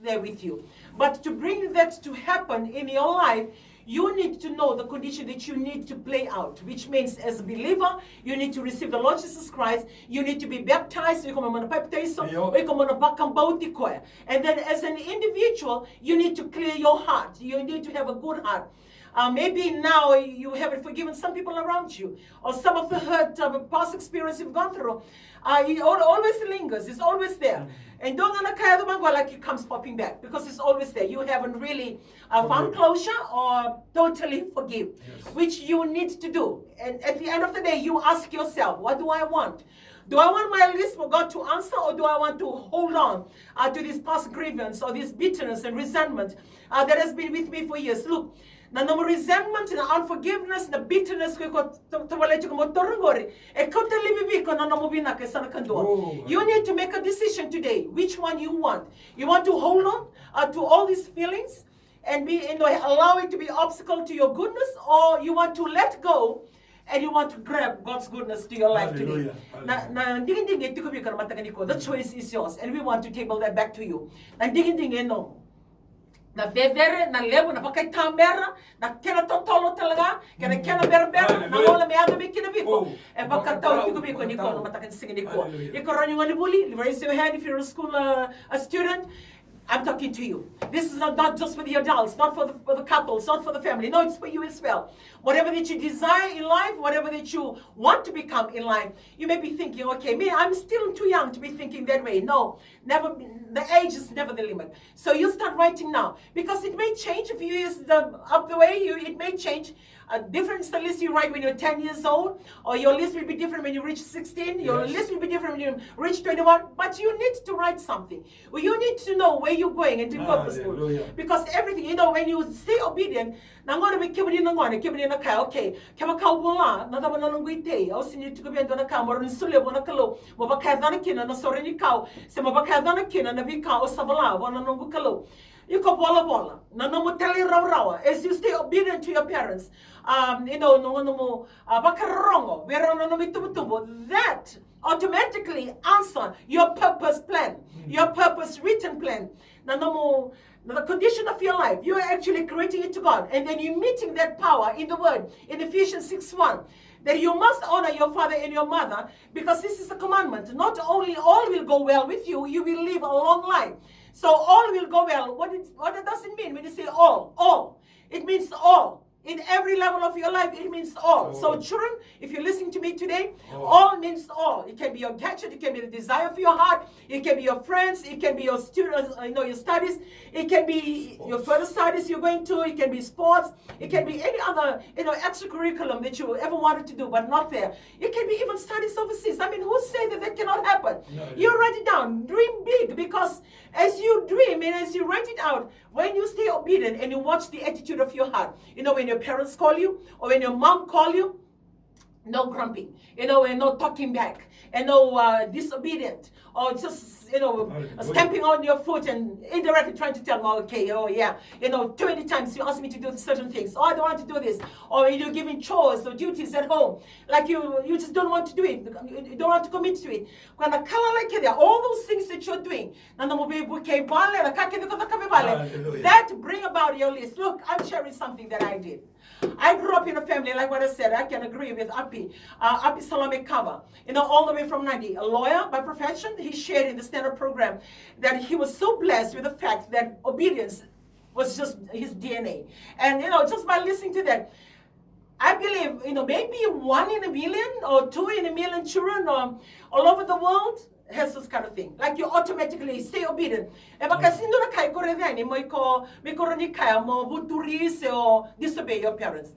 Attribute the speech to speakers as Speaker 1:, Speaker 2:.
Speaker 1: there with you. But to bring that to happen in your life, you need to know the condition that you need to play out, which means as a believer, you need to receive the Lord Jesus Christ, you need to be baptized, and then as an individual, you need to clear your heart. You need to have a good heart. Maybe now you haven't forgiven some people around you, or some of the hurt of a past experience you've gone through. It always lingers, it's always there. And don't like it comes popping back, because it's always there. You haven't really found closure or totally forgive, which you need to do. And at the end of the day, you ask yourself, what do I want? Do I want my list for God to answer, or do I want to hold on to this past grievance or this bitterness and resentment that has been with me for years? Look, na no resentment, na unforgiveness, na bitterness, you need to make a decision today. Which one you want? You want to hold on to all these feelings and allow it to be obstacle to your goodness, or you want to let go and you want to grab God's goodness to your life today? The choice is yours, and we want to table that back to you. Na vevere, na levo, na pakai tambera, na kena totolo talaga, kena berbera, na ola meada me kina biko. E bakatau tiko biko niko, no matakan singa niko. Iko ranyo ngani buli, raise your hand if you're a school a student. I'm talking to you. This is not just for the adults, not for the couples, not for the family. No, it's for you as well. Whatever that you desire in life, whatever that you want to become in life, you may be thinking, okay, me, I'm still too young to be thinking that way. No, never. The age is never the limit. So you start writing now, because it may change a few years up the way. It may change. A different is the list you write when you're 10 years old, or your list will be different when you reach 16. Your list will be different when you reach 21. But you need to write something. Well, you need to know where you're going and be purposeful. Because everything, when you stay obedient, okay, as you stay obedient to your parents, that automatically answer your purpose plan, your purpose written plan. The condition of your life, you are actually creating it to God, and then you're meeting that power in the word in Ephesians 6:1. That you must honor your father and your mother, because this is the commandment. Not only all will go well with you, you will live a long life. So all will go well. What does it mean when you say all? All. It means all. In every level of your life, it means all. So children, if you're listening to me today, all means all. It can be your gadget, it can be the desire of your heart, it can be your friends, it can be your students, your studies, it can be your further studies you're going to, it can be sports, it can be any other, extracurriculum that you ever wanted to do but not there. It can be even studies overseas. I mean, who said that cannot happen? You write it down, dream big, because as you dream and as you write it out, when you stay obedient and you watch the attitude of your heart, when your parents call you or when your mom call you, no grumping, and no talking back, and no disobedient, or just, stamping on your foot and indirectly trying to tell them, okay, too many times you ask me to do certain things, I don't want to do this, or you're giving chores or duties at home, like you just don't want to do it, you don't want to commit to it. All those things that you're doing, that bring about your list. Look, I'm sharing something that I did. I grew up in a family, like what I said, I can agree with Api Salome Kava, all the way from Nandi, a lawyer by profession. He shared in the standard program that he was so blessed with the fact that obedience was just his DNA. And, just by listening to that, I believe, maybe 1 in a million or 2 in a million children all over the world has this kind of thing. Like you automatically stay obedient. E baka sindo na kai kore dani mo disobey your parents.